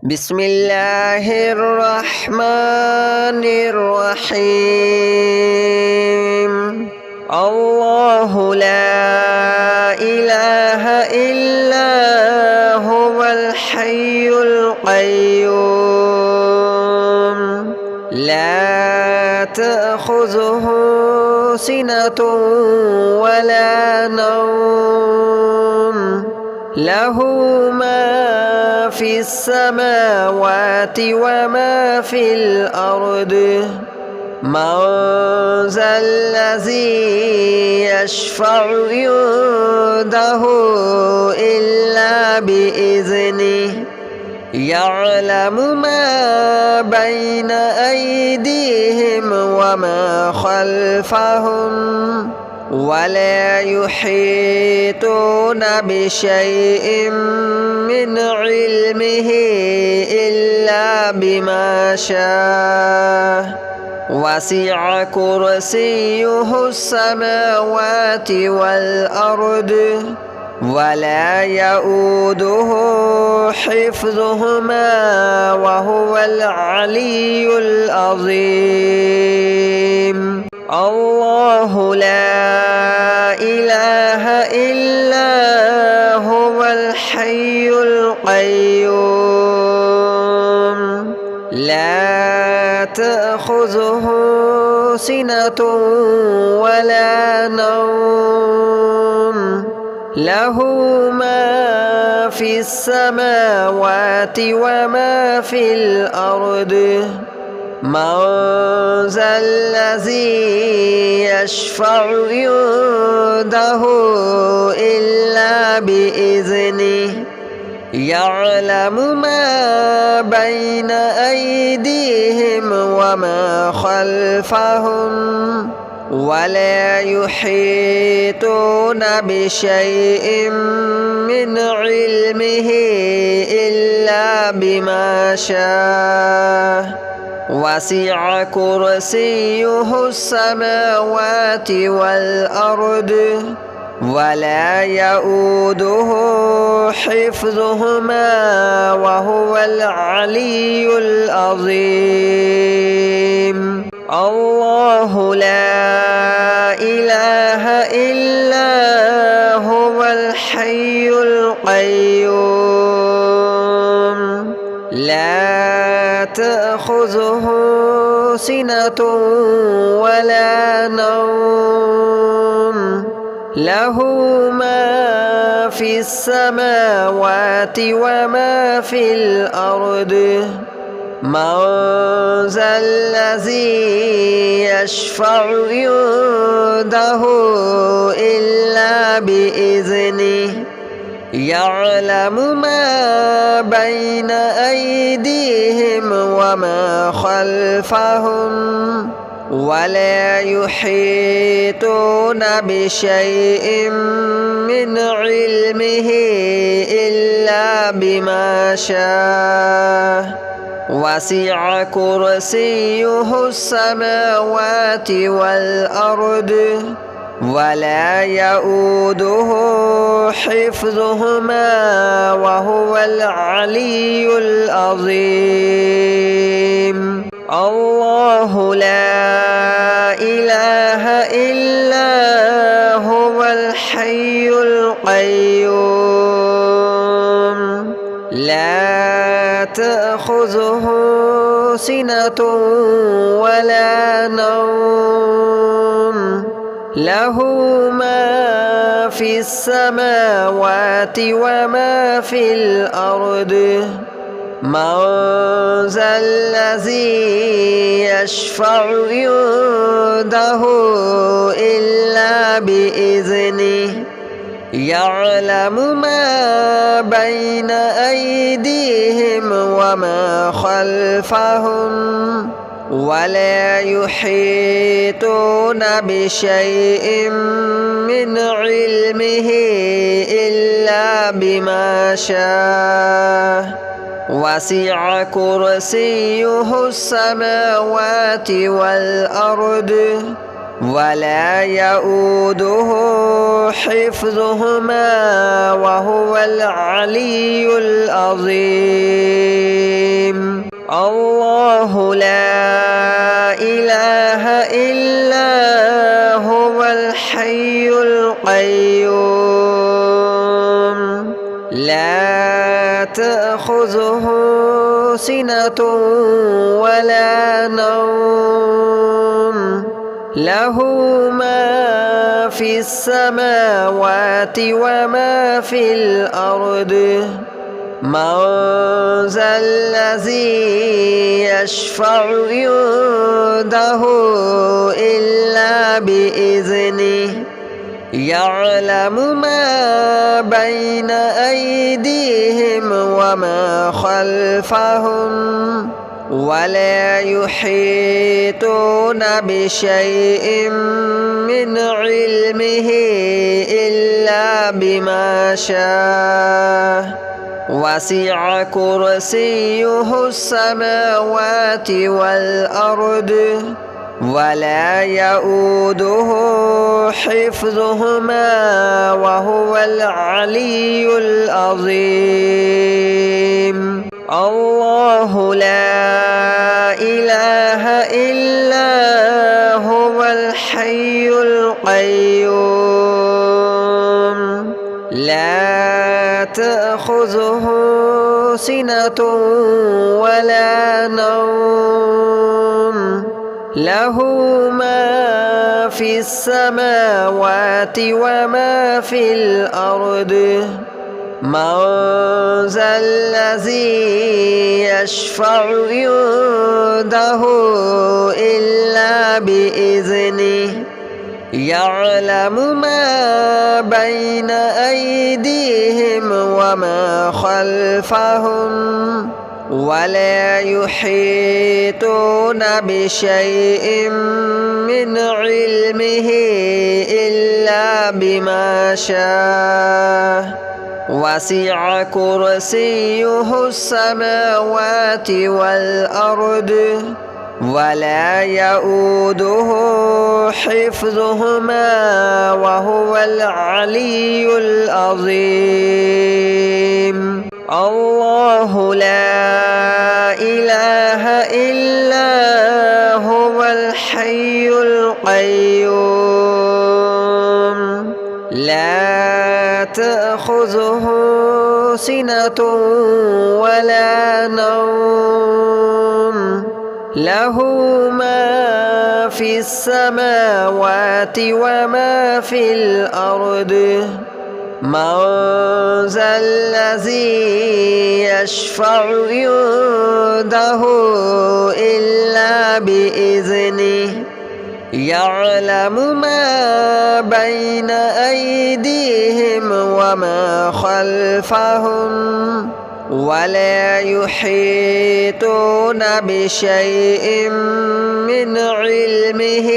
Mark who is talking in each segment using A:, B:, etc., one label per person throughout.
A: بسم الله الرحمن الرحيم الله لا إله إلا هو الحي القيوم لا تأخذه سنة ولا نوم له ما في السماوات وما في الأرض من ذا الذي يشفع عنده إلا بإذنه يعلم ما بين أيديهم وما خلفهم ولا يحيطون بشيء من علمه إلا بما شاء وسع كرسيه السماوات والأرض ولا يؤوده حفظهما وهو العلي العظيم الله لا إله إلا هو الحي القيوم لا تأخذه سنة ولا نوم له ما في السماوات وما في الأرض من ذا الذي يشفع عنده إلا بإذنه يعلم ما بين أيديهم وما خلفهم ولا يحيطون بشيء من علمه إلا بما شاء وسع كرسيه السماوات والأرض ولا يؤوده حفظهما وهو العلي العظيم الله لا إله إلا هو الحي القيوم لا تأخذه سنة ولا نوم له ما في السماوات وما في الأرض من ذا الذي يشفع عنده إلا بإذنه يعلم ما بين أيديهم وما خلفهم ولا يحيطون بشيء من علمه إلا بما شاء وسع كرسيه السماوات والأرض ولا يؤوده حفظهما وهو العلي العظيم الله لا إله إلا هو الحي القيوم لا تأخذه سنة ولا نوم له ما في السماوات وما في الأرض من ذا الذي يشفع عنده إلا بإذنه يعلم ما بين أيديهم وما خلفهم ولا يحيطون بشيء من علمه إلا بما شاء وسع كرسيه السماوات والأرض ولا يؤوده حفظهما وهو العلي العظيم. الله لا إله إلا هو الحي القيوم لا تأخذه سنة ولا نوم له ما في السماوات وما في الأرض من ذا الذي يشفع عنده إلا بإذنه يعلم ما بين أيديهم وما خلفهم ولا يحيطون بشيء من علمه إلا بما شاء وسع كرسيه السماوات والأرض ولا يؤوده حفظهما وهو العلي العظيم الله لا إله إلا هو الحي القيوم لا تأخذه سنة ولا نوم له ما في السماوات وما في الأرض من ذا الذي يشفع عنده إلا بإذنه يعلم ما بين أيديهم وما خلفهم ولا يحيطون بشيء من علمه إلا بما شاء وسع كرسيه السماوات والأرض ولا يؤوده حفظهما وهو العلي العظيم الله لا إله إلا هو الحي القيوم لا تأخذه سنة ولا نوم له ما في السماوات وما في الأرض من ذا الذي يشفع عنده إلا بإذنه يعلم ما بين أيديهم وما خلفهم ولا يحيطون بشيء من علمه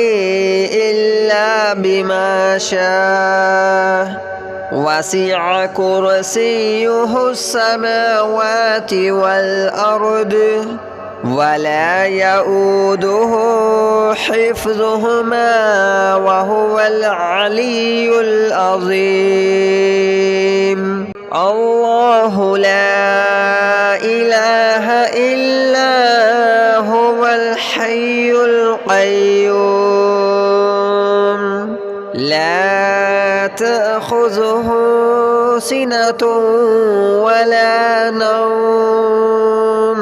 A: إلا بما شاء وسع كرسيه السماوات والأرض ولا يؤوده حفظهما وهو العلي العظيم الله لا إله إلا هو الحي القيوم لا تأخذه سنة ولا نوم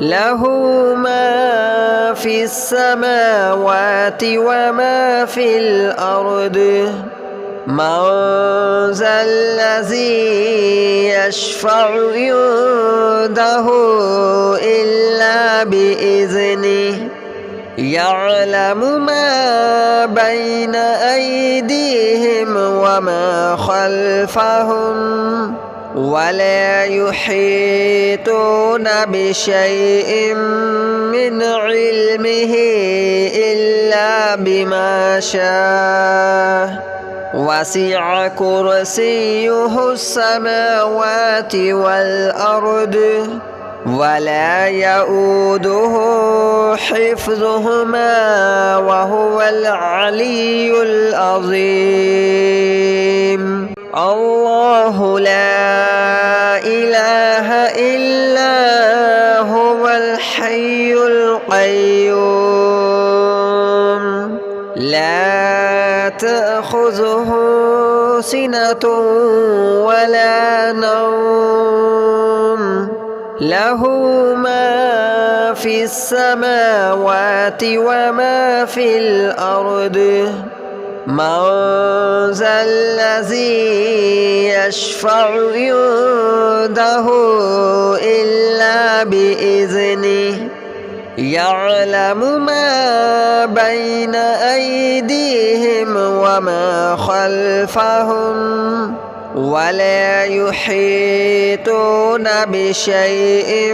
A: له ما في السماوات وما في الأرض من ذا الذي يشفع عنده إلا بإذنه يعلم ما بين أيديهم وما خلفهم ولا يحيطون بشيء من علمه إلا بما شاء وسع كرسيه السماوات والأرض ولا يؤوده حفظهما وهو العلي العظيم الله لا إله إلا هو الحي الحي القيوم لا تأخذه سنة ولا نوم له ما في السماوات وما في الأرض من ذا الذي يشفع عنده إلا بإذنه يعلم ما بين أيديهم وما خلفهم ولا يحيطون بشيء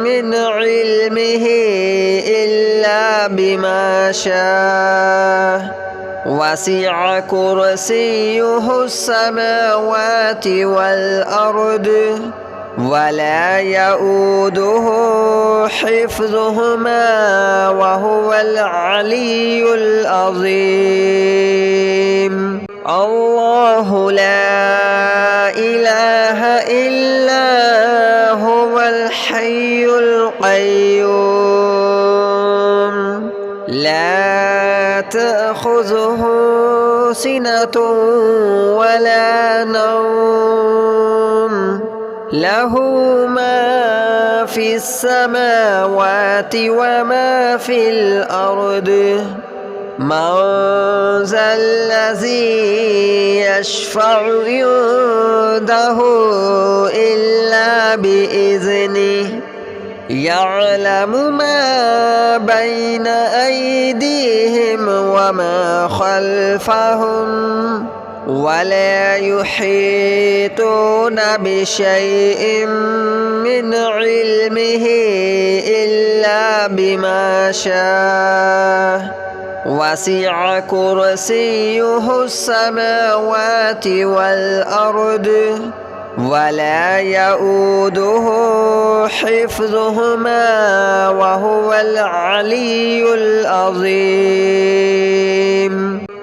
A: من علمه إلا بما شاء وسع كرسيه السماوات والأرض ولا يؤوده حفظهما وهو العلي العظيم الله لا إله إلا هو الحي القيوم لا تأخذه سنة ولا نوم له ما في السماوات وما في الأرض من ذا الذي يشفع عنده إلا بإذنه يعلم ما بين أيديهم وما خلفهم ولا يحيطون بشيء من علمه إلا بما شاء وسع كرسيه السماوات والأرض ولا يؤوده حفظهما وهو العلي العظيم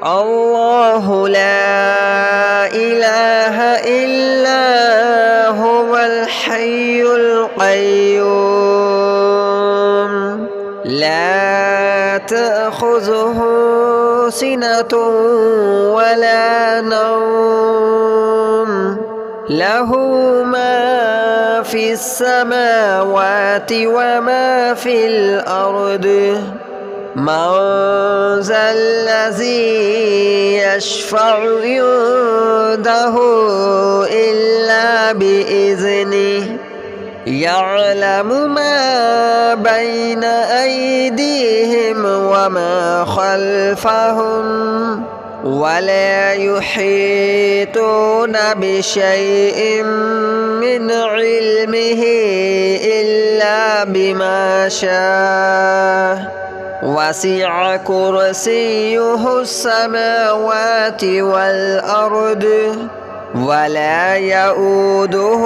A: الله لا إله إلا هو الحي القيوم لا تأخذه سنة ولا نوم له ما في السماوات وما في الأرض من ذا الذي يشفع عنده إلا بإذنه يعلم ما بين أيديهم وما خلفهم ولا يحيطون بشيء من علمه إلا بما شاء وسع كرسيه السماوات والأرض ولا يؤوده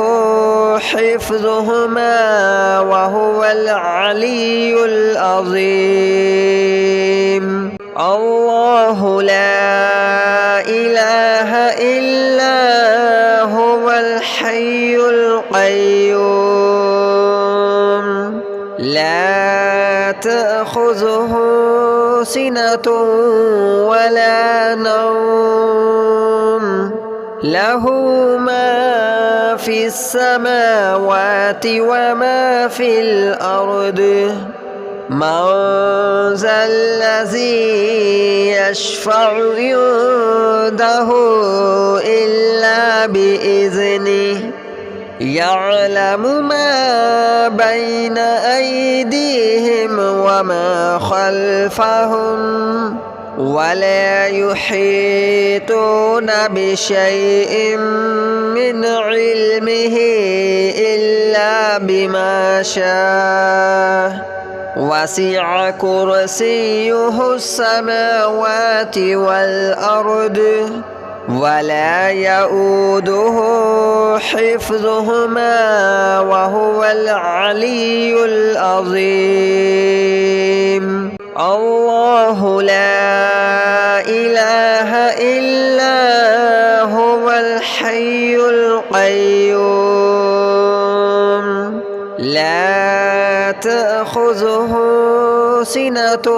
A: حفظهما وهو العلي العظيم الله لا إله إلا هو الحي القيوم لا تأخذه سنة ولا نوم له ما في السماوات وما في الأرض من ذا الذي يشفع عنده إلا بإذنه يعلم ما بين أيديهم وما خلفهم ولا يحيطون بشيء من علمه إلا بما شاء وسع كرسيه السماوات والأرض ولا يؤوده حفظهما وهو العلي العظيم الله لا إله إلا هو الحي القيوم لا تأخذه سنة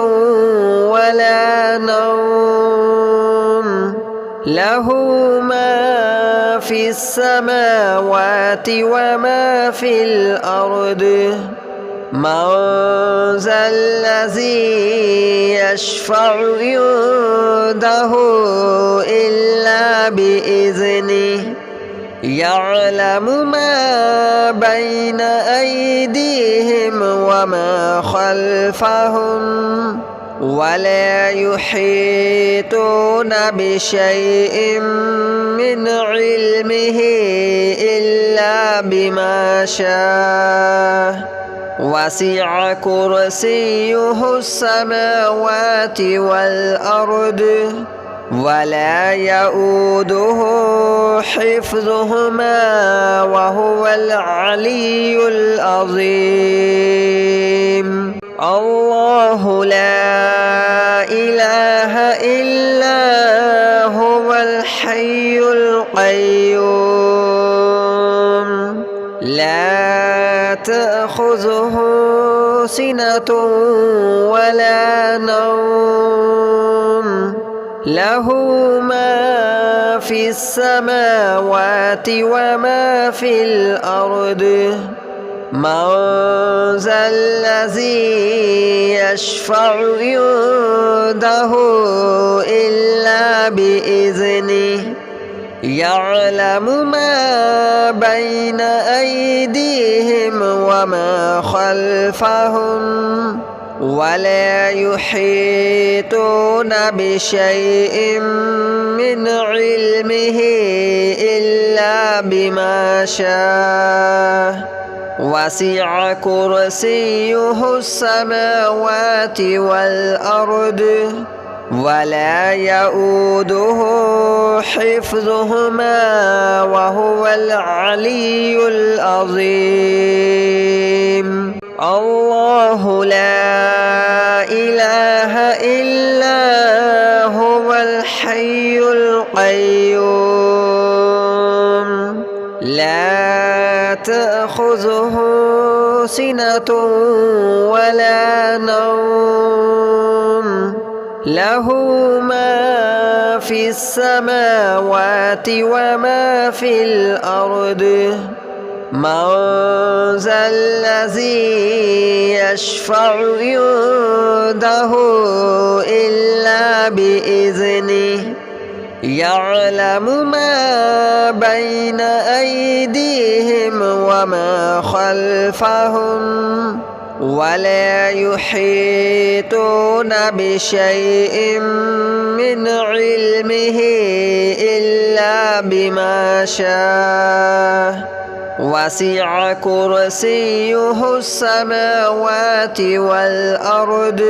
A: ولا نوم له ما في السماوات وما في الأرض من ذا الذي يشفع عنده إلا بإذنه يعلم ما بين أيديهم وما خلفهم ولا يحيطون بشيء من علمه إلا بما شاء وسع كرسيه السماوات والأرض ولا يؤوده حفظهما وهو العلي العظيم الله لا إله إلا هو الحي القيوم لا تأخذه سنة ولا نوم له ما في السماوات وما في الأرض من ذا الذي يشفع عنده إلا بإذنه يعلم ما بين أيديهم وما خلفهم ولا يحيطون بشيء من علمه إلا بما شاء وسع كرسيه السماوات والأرض ولا يؤوده حفظهما وهو العلي العظيم الله لا إله إلا هو الحي القيوم لا تأخذه سنة ولا نوم له ما في السماوات وما في الأرض من ذا الذي يشفع عنده إلا بإذنه يعلم ما بين أيديهم وما خلفهم ولا يحيطون بشيء من علمه إلا بما شاء وسع كرسيه السماوات والأرض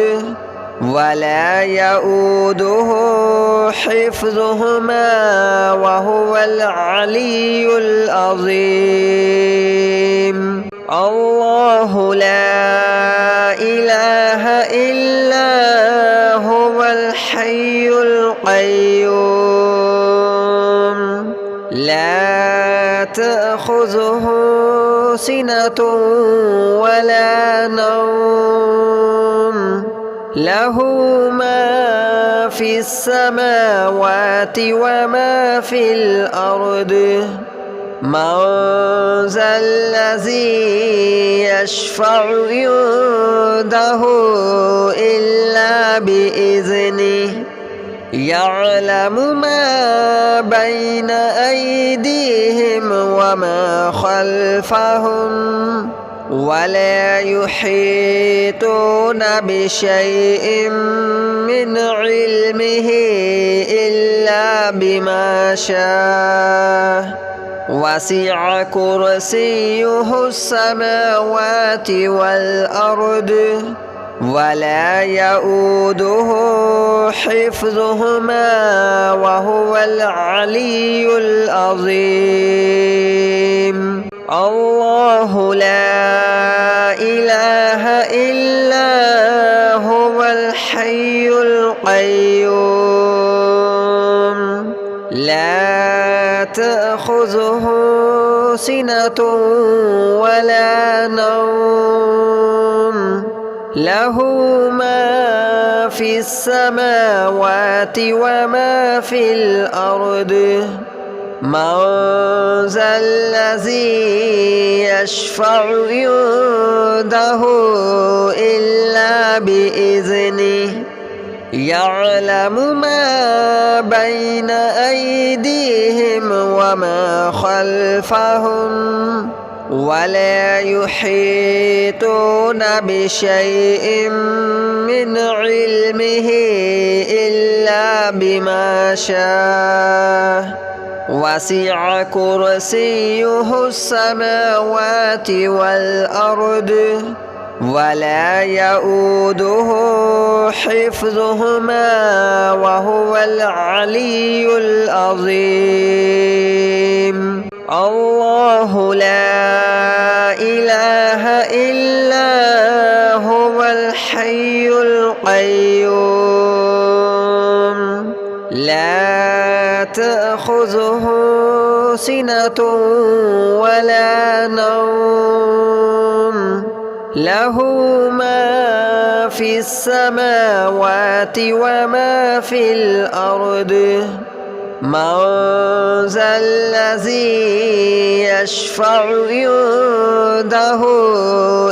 A: ولا يؤوده حفظهما وهو العلي العظيم الله لا إله إلا هو الحي القيوم لا تأخذه سنة ولا نوم له ما في السماوات وما في الأرض من ذا الذي يشفع عنده إلا بإذنه يعلم ما بين أيديهم وما خلفهم ولا يحيطون بشيء من علمه إلا بما شاء وسع كرسيه السماوات والأرض ولا يؤوده حفظهما وهو العلي العظيم الله لا إله إلا هو الحي القيوم لا تأخذه سنة ولا نوم له ما في السماوات وما في الأرض من ذا الذي يشفع عنده إلا بإذنه يعلم ما بين أيديهم وما خلفهم ولا يحيطون بشيء من علمه إلا بما شاء وسع كرسيه السماوات والأرض ولا يؤوده حفظهما وهو العلي العظيم الله لا إله إلا هو الحي القيوم لا تأخذه سنة ولا نوم له ما في السماوات وما في الأرض من ذا الذي يشفع عنده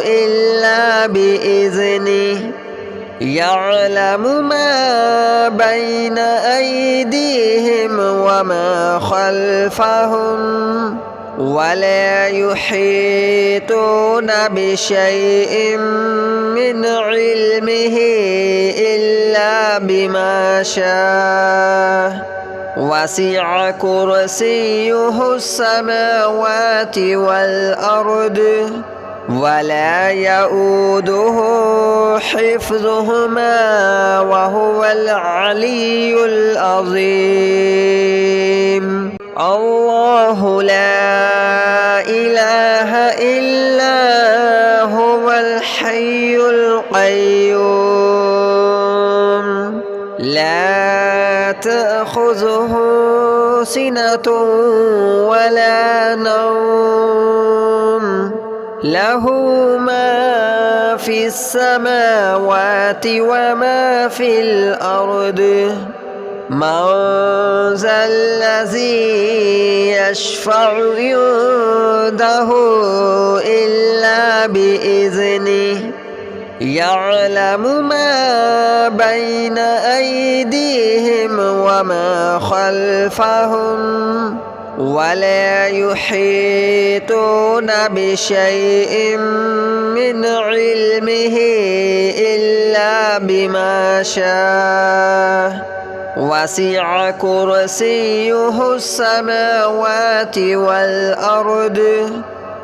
A: إلا بإذنه يعلم ما بين أيديهم وما خلفهم ولا يحيطون بشيء من علمه إلا بما شاء وسع كرسيه السماوات والأرض ولا يؤوده حفظهما وهو العلي العظيم الله لا إله إلا هو الحي القيوم لا تأخذه سنة ولا نوم له ما في السماوات وما في الأرض من ذا الذي يشفع عنده إلا بإذنه يعلم ما بين أيديهم وما خلفهم ولا يحيطون بشيء من علمه إلا بما شاء وسع كرسيه السماوات والأرض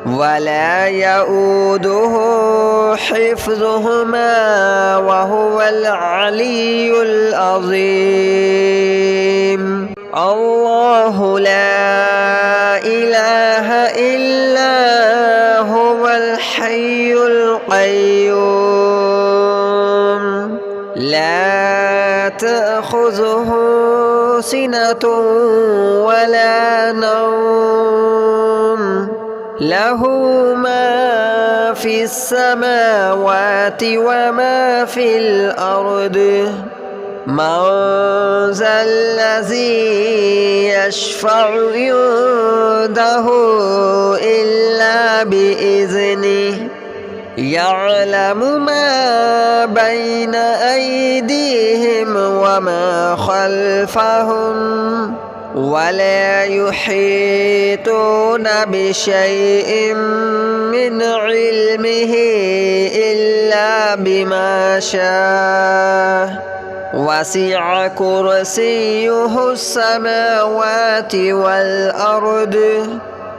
A: ولا يؤوده حفظهما وهو العلي العظيم الله لا إله إلا هو الحي القيوم لا تأخذه سنة ولا نوم له ما في السماوات وما في الأرض من ذا الذي يشفع عنده إلا بإذنه يعلم ما بين أيديهم وما خلفهم ولا يحيطون بشيء من علمه إلا بما شاء وسع كرسيه السماوات والأرض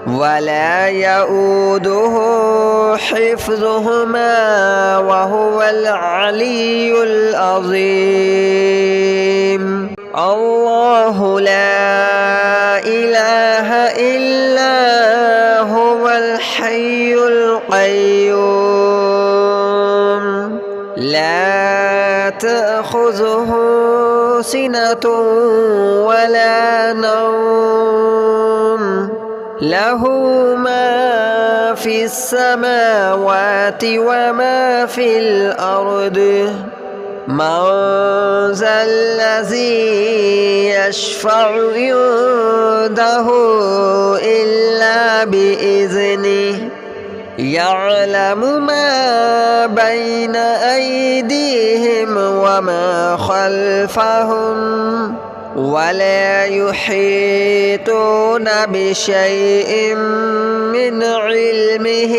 A: ولا يؤوده حفظهما وهو العلي العظيم الله لا إله إلا هو الحي القيوم لا تأخذه سنة ولا نوم له ما في السماوات وما في الأرض من ذا الذي يشفع عنده إلا بإذنه يعلم ما بين أيديهم وما خلفهم ولا يحيطون بشيء من علمه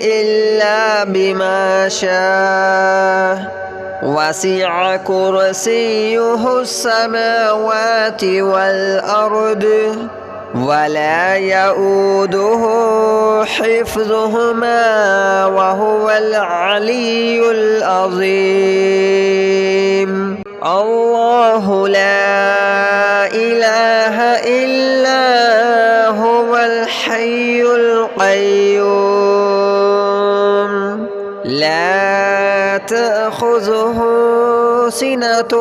A: إلا بما شاء وسع كرسيه السماوات والأرض ولا يؤوده حفظهما وهو العلي العظيم الله لا إله إلا هو الحي القيوم لا تأخذه سنة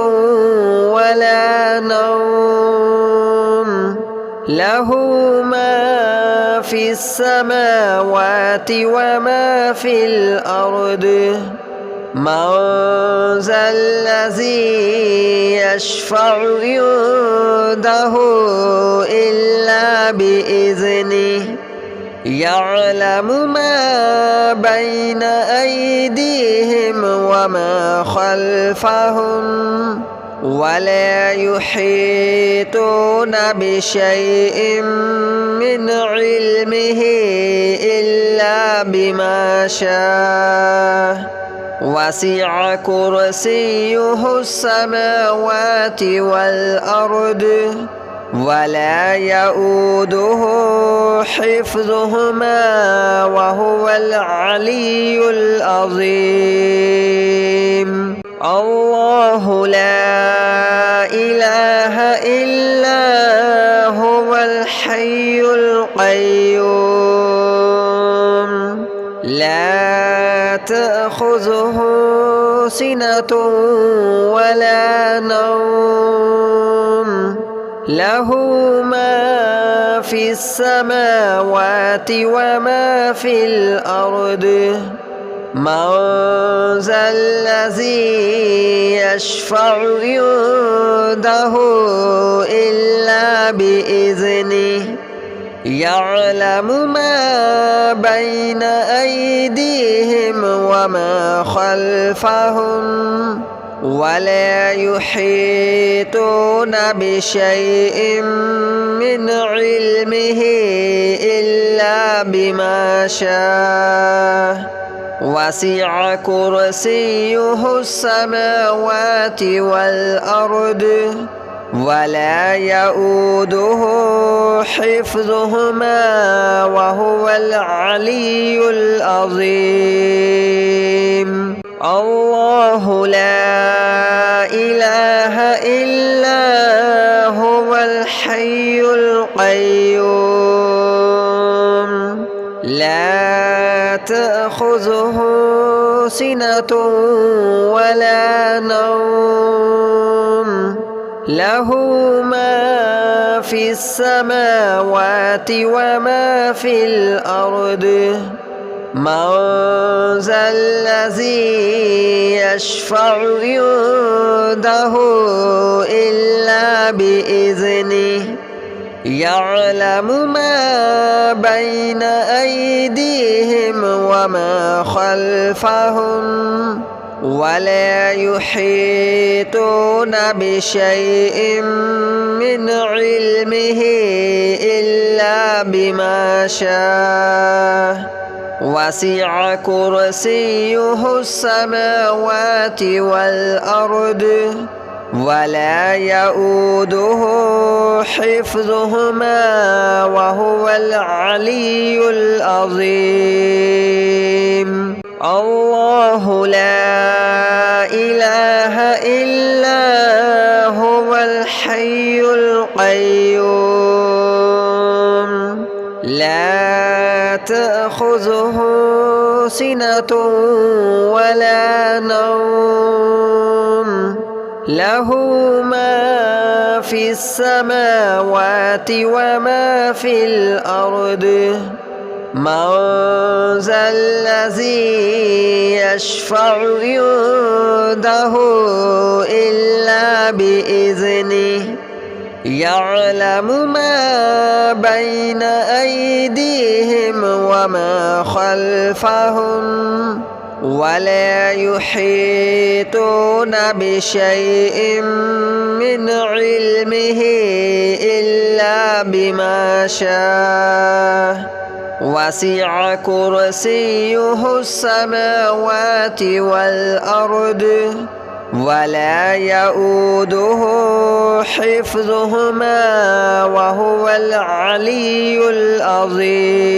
A: ولا نوم له ما في السماوات وما في الأرض من ذا الذي يشفع عنده إلا بإذنه يعلم ما بين أيديهم وما خلفهم ولا يحيطون بشيء من علمه إلا بما شاء وسع كرسيه السماوات والأرض ولا يؤوده حفظهما وهو العلي العظيم الله لا إله إلا هو الحي القيوم لا تأخذه سنة ولا نوم له ما في السماوات وما في الأرض من ذا الذي يشفع عنده إلا بإذنه يعلم ما بين أيديهم وما خلفهم ولا يحيطون بشيء من علمه إلا بما شاء وسع كرسيه السماوات والأرض ولا يؤوده حفظهما وهو العلي العظيم الله لا إله إلا هو الحي القيوم لا تأخذه سنة ولا نوم له ما في السماوات وما في الأرض من ذا الذي يشفع عنده إلا بإذنه يعلم ما بين أيديهم وما خلفهم ولا يحيطون بشيء من علمه إلا بما شاء وسع كرسيه السماوات والأرض ولا يؤوده حفظهما وهو العلي العظيم الله لا إله إلا هو الحي القيوم لا تأخذه سنة ولا نوم له ما في في السماوات وما في الأرض من ذا الذي يشفع عنده إلا بإذنه يعلم ما بين أيديهم وما خلفهم ولا يحيطون بشيء من علمه إلا بما شاء وسع كرسيه السماوات والأرض ولا يؤوده حفظهما وهو العلي العظيم.